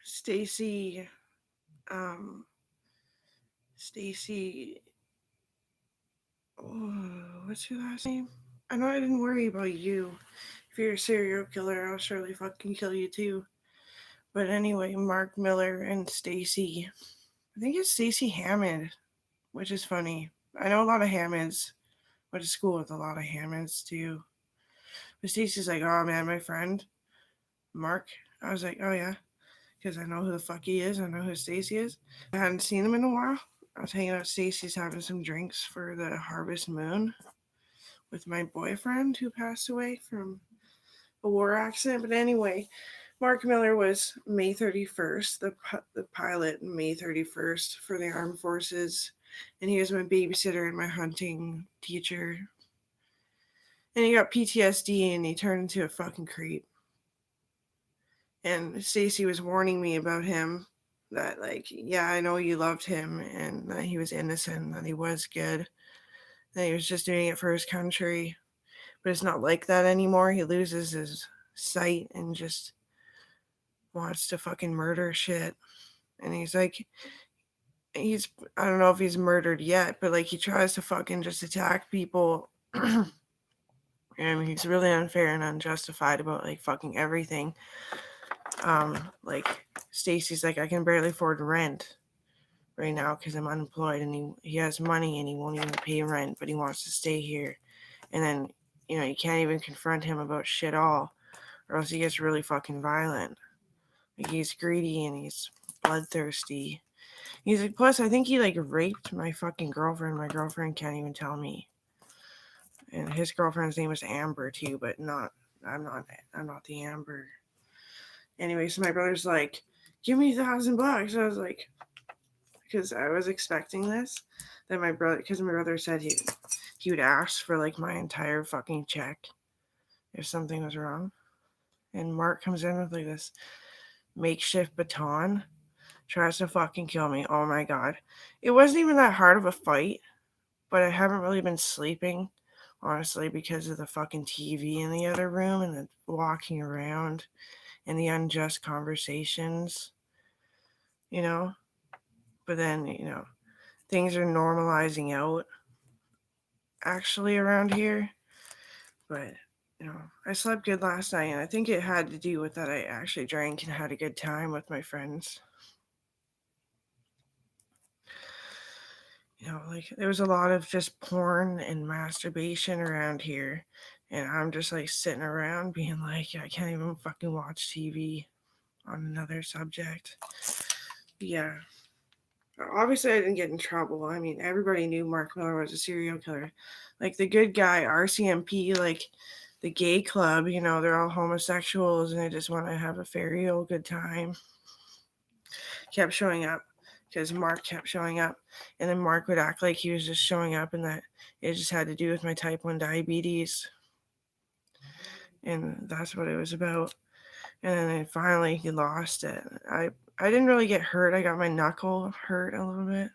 Stacy, um, Stacy, what's your last name? I know I didn't worry about you. If you're a serial killer, I'll surely fucking kill you too. But anyway, Mark Miller and Stacy. I think it's Stacy Hammond, which is funny. I know a lot of Hammonds. Went to school with a lot of Hammonds too. But Stacy's like, oh man, my friend Mark. I was like, oh yeah, because I know who the fuck he is. I know who Stacy is. I hadn't seen him in a while. I was hanging out at Stacy's having some drinks for the Harvest Moon with my boyfriend who passed away from a war accident. But anyway, Mark Miller was May 31st, the pilot May 31st for the Armed Forces. And he was my babysitter and my hunting teacher. And he got PTSD and he turned into a fucking creep. And Stacy was warning me about him that, like, yeah, I know you loved him and that he was innocent, that he was good, that he was just doing it for his country. But it's not like that anymore. He loses his sight and just wants to fucking murder shit. And he's like, I don't know if he's murdered yet, but like he tries to fucking just attack people. And he's really unfair and unjustified about like fucking everything. Like Stacy's like, I can barely afford rent right now because I'm unemployed, and he has money and he won't even pay rent, but he wants to stay here. And then, you can't even confront him about shit all, or else he gets really fucking violent. Like he's greedy and he's bloodthirsty. He's like, plus I think he like raped my fucking girlfriend. My girlfriend can't even tell me. And his girlfriend's name was Amber too, but I'm not the Amber. Anyway, so my brother's like, give me $1,000. I was like, because I was expecting this. That my brother, because my brother said he would ask for like my entire fucking check if something was wrong. And Mark comes in with like this makeshift baton, tries to fucking kill me. Oh my god. It wasn't even that hard of a fight, but I haven't really been sleeping, honestly, because of the fucking TV in the other room and the walking around and the unjust conversations, you know? But then, things are normalizing out actually around here. But, I slept good last night, and I think it had to do with that I actually drank and had a good time with my friends. Like there was a lot of just porn and masturbation around here. And I'm just like sitting around being like, I can't even fucking watch TV on another subject. But yeah. Obviously, I didn't get in trouble. I mean, everybody knew Mark Miller was a serial killer. Like the good guy, RCMP, like the gay club, they're all homosexuals and they just want to have a very old good time. Kept showing up because Mark kept showing up. And then Mark would act like he was just showing up and that it just had to do with my type 1 diabetes. And that's what it was about. And then finally he lost it. I didn't really get hurt. I got my knuckle hurt a little bit.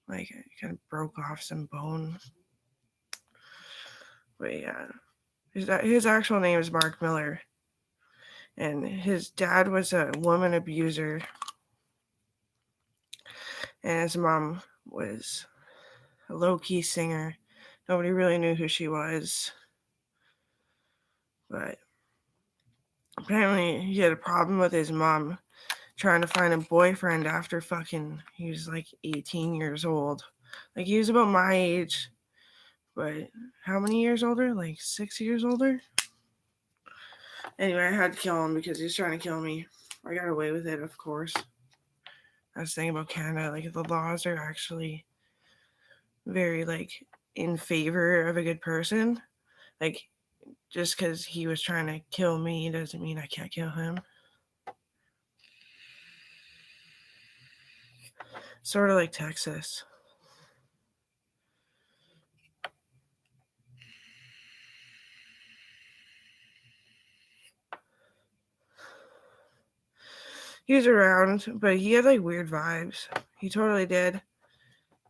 Like I kind of broke off some bone. But yeah, his actual name is Mark Miller. And his dad was a woman abuser. And his mom was a low-key singer. Nobody really knew who she was. But apparently he had a problem with his mom trying to find a boyfriend after fucking he was like 18 years old. Like he was about my age, but how many years older? Like 6 years older? Anyway, I had to kill him because he was trying to kill me. I got away with it, of course. I was thinking about Canada, like the laws are actually very like in favor of a good person. Like just because he was trying to kill me doesn't mean I can't kill him. Sort of like Texas. He was around, but he had like weird vibes. He totally did.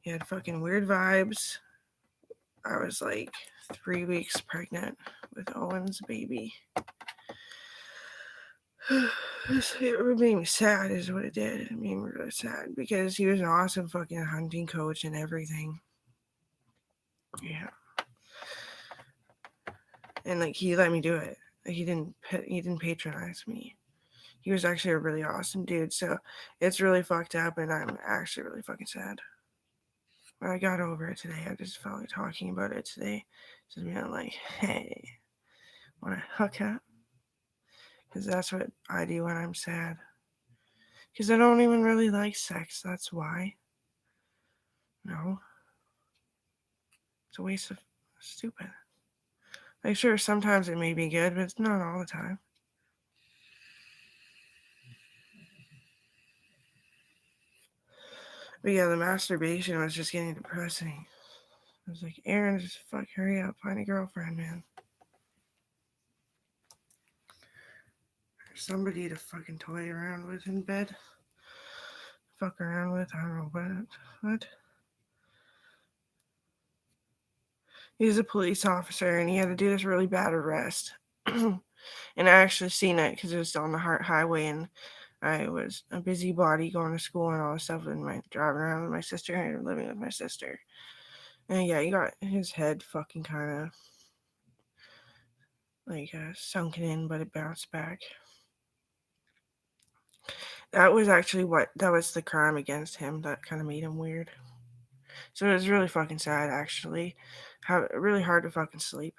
He had fucking weird vibes. I was like 3 weeks pregnant with Owen's baby. It made me sad is what it did. It made me really sad because he was an awesome fucking hunting coach and everything. Yeah. And like he let me do it. Like, he didn't patronize me. He was actually a really awesome dude. So it's really fucked up, and I'm actually really fucking sad. But I got over it today. I just felt like talking about it today. Just being like, hey, want to hook up? Because that's what I do when I'm sad. Because I don't even really like sex. That's why. No. It's a waste of stupid. Like, sure, sometimes it may be good, but it's not all the time. But yeah, the masturbation was just getting depressing. I was like, Aaron, just fuck, hurry up, find a girlfriend, man. Or somebody to fucking toy around with in bed. Fuck around with, I don't know what. He's a police officer, and he had to do this really bad arrest. And I actually seen it because it was on the highway, and I was a busybody going to school and all this stuff, and driving around with my sister and living with my sister. And yeah, he got his head fucking kind of like sunken in, but it bounced back. That was actually that was the crime against him that kind of made him weird. So it was really fucking sad, actually. How really hard to fucking sleep.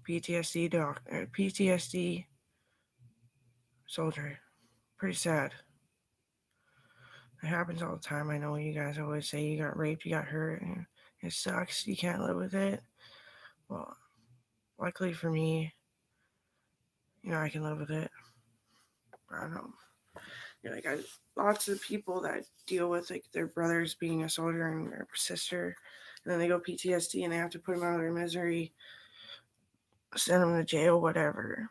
PTSD soldier. Pretty sad. It happens all the time. I know you guys always say you got raped, you got hurt, and it sucks. You can't live with it. Well, luckily for me, I can live with it. I don't know. I lots of people that deal with like their brothers being a soldier and their sister, and then they go PTSD and they have to put them out of their misery, send them to jail, whatever.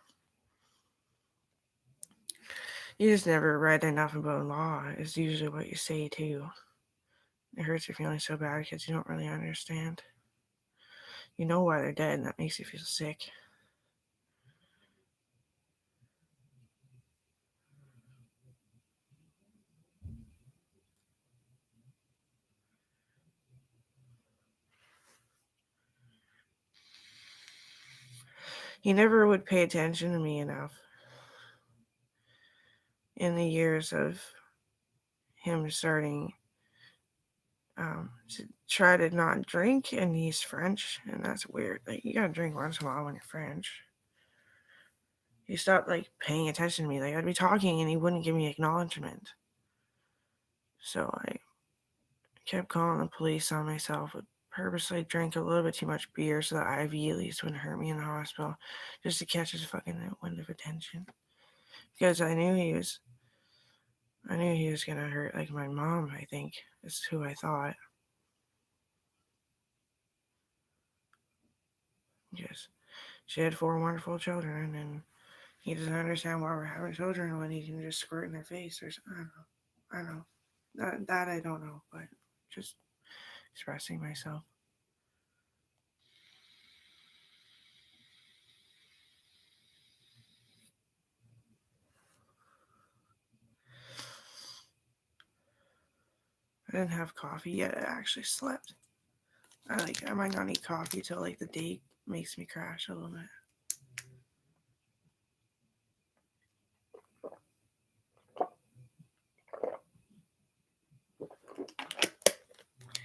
You just never read enough about law, is usually what you say too. It hurts your feelings so bad because you don't really understand. You know why they're dead, and that makes you feel sick. He never would pay attention to me enough in the years of him starting to try to not drink, and he's French, and that's weird. Like, you gotta drink once in a while when you're French. He stopped like paying attention to me. Like, I'd be talking and he wouldn't give me acknowledgement. So I kept calling the police on myself. Would purposely drink a little bit too much beer so the IV at least wouldn't hurt me in the hospital, just to catch his fucking wind of attention. Because I knew he was gonna hurt like my mom. I think is who I thought. Yes, she had 4 wonderful children, and he doesn't understand why we're having children when he can just squirt in their face. Or I don't know. That I don't know, but just expressing myself. I didn't have coffee yet. I actually slept. I might not need coffee till like the day makes me crash a little bit.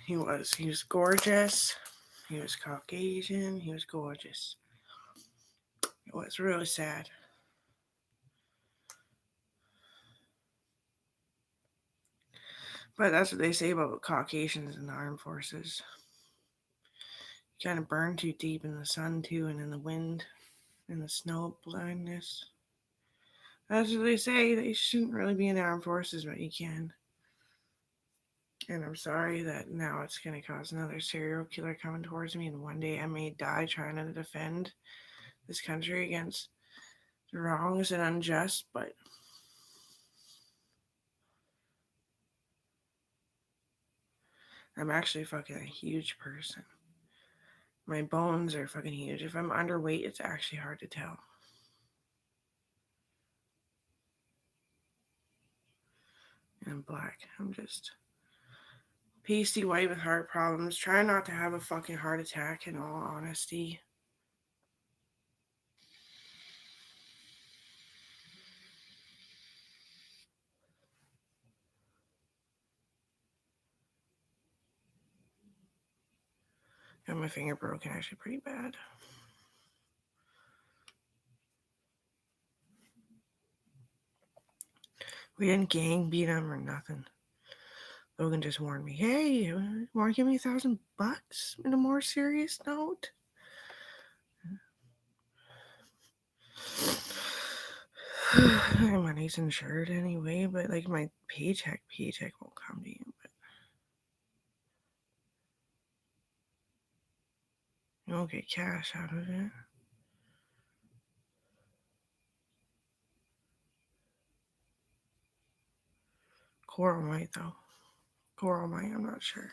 He was gorgeous. He was Caucasian. He was gorgeous. It was really sad. But that's what they say about Caucasians in the armed forces. You kind of burn too deep in the sun too, and in the wind, and the snow blindness. That's what they say. They shouldn't really be in the armed forces, but you can. And I'm sorry that now it's going to cause another serial killer coming towards me, and one day I may die trying to defend this country against the wrongs and unjust, but I'm actually fucking a huge person. My bones are fucking huge. If I'm underweight, it's actually hard to tell. And I'm black. I'm just pasty white with heart problems. Trying not to have a fucking heart attack, in all honesty. Got my finger broken actually pretty bad. We didn't gang beat him or nothing. Logan just warned me, hey, want to give me $1,000 in a more serious note? My money's insured anyway, but like my paycheck won't come to you. But you won't get cash out of it. Coral might though. Coral might, I'm not sure.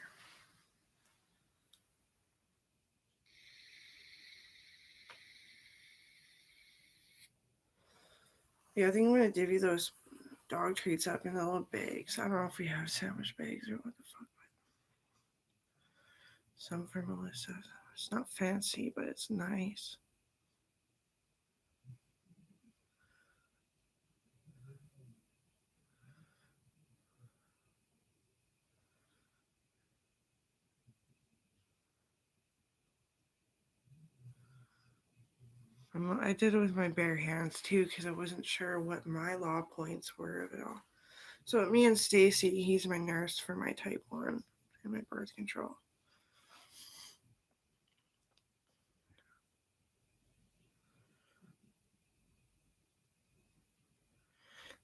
Yeah, I think I'm gonna divvy those dog treats up in the little bags. I don't know if we have sandwich bags or what the fuck. Some for Melissa. It's not fancy, but it's nice. I did it with my bare hands too because I wasn't sure what my law points were of it all. So me and Stacy, he's my nurse for my type 1 and my birth control.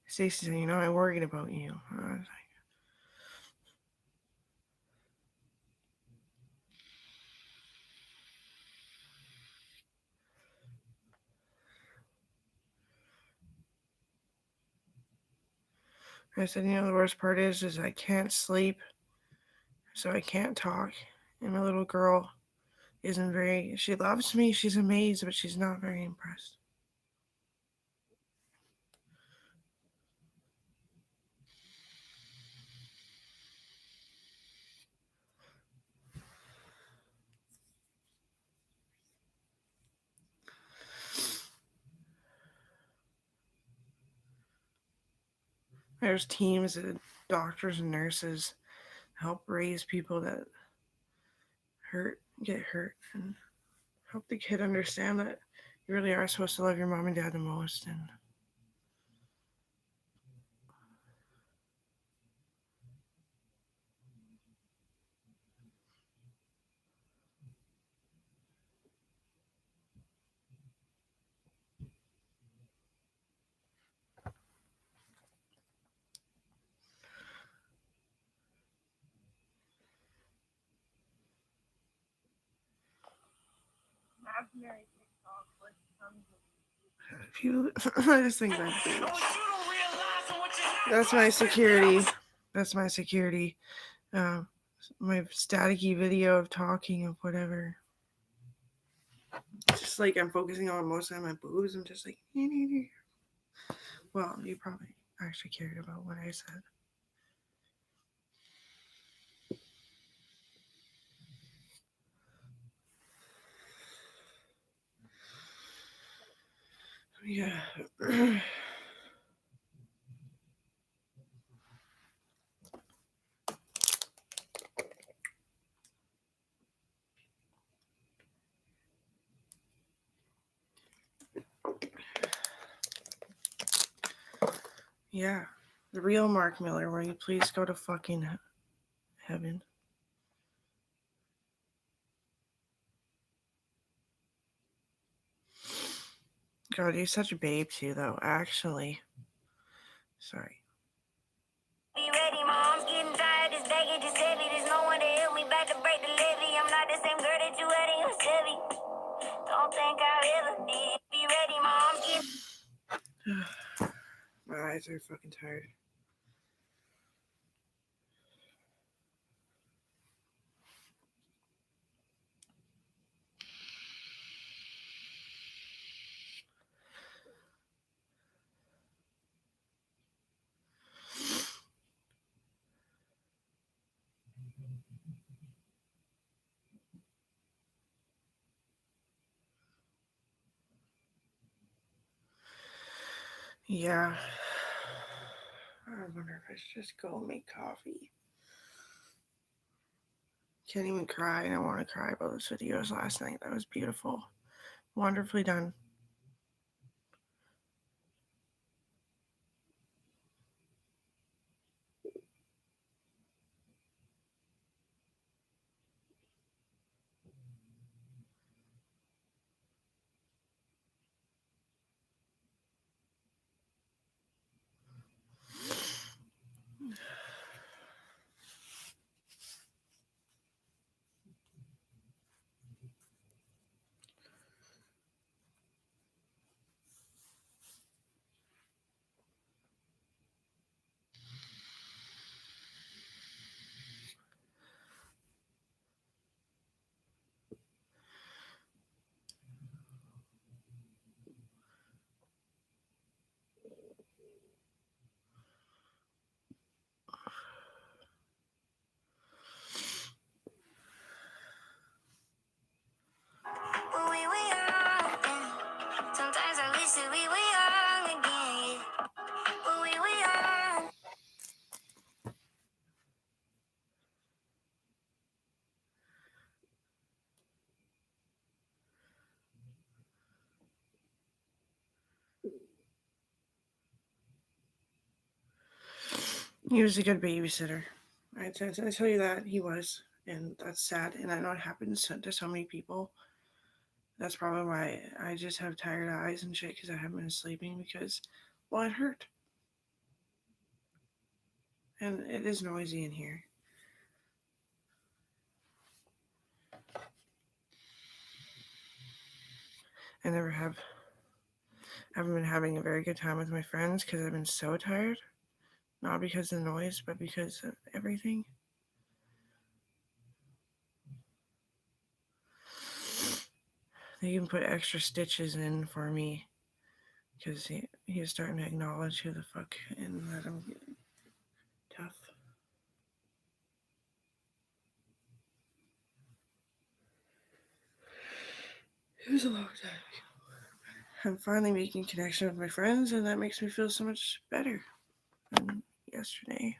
Stacy said, I'm worried about you. I was like, I said, the worst part is I can't sleep, so I can't talk. And my little girl isn't she loves me, she's amazed, but she's not very impressed. There's teams of doctors and nurses help raise people that get hurt, and help the kid understand that you really are supposed to love your mom and dad the most. And I just think that's my security. That's my security. My staticky video of talking of whatever. Just like I'm focusing on most of my boobs. I'm just like, well, you probably actually cared about what I said. Yeah. Yeah. The real Mark Miller, will you please go to fucking heaven? God, he's such a babe too, though, actually. Sorry. Be ready, mom's getting tired. This baggage is heavy. There's no one to help me back to break the levee. I'm not the same girl that you had in your Chevy. Don't think I'll ever be. Be ready, mom's getting. My eyes are fucking tired. Yeah. I wonder if I should just go make coffee. Can't even cry. I don't want to cry about those videos last night. That was beautiful. Wonderfully done. Sometimes I wish that we were young again. When we were young. He was a good babysitter. I tell you that he was, and that's sad. And I know it happens to so many people. That's probably why I just have tired eyes and shit because I haven't been sleeping because, well, it hurt. And it is noisy in here. I never have. Haven't been having a very good time with my friends because I've been so tired. Not because of the noise, but because of everything. They even put extra stitches in for me because he was starting to acknowledge who the fuck and that I'm tough. It was a long time ago. I'm finally making connection with my friends, and that makes me feel so much better than yesterday.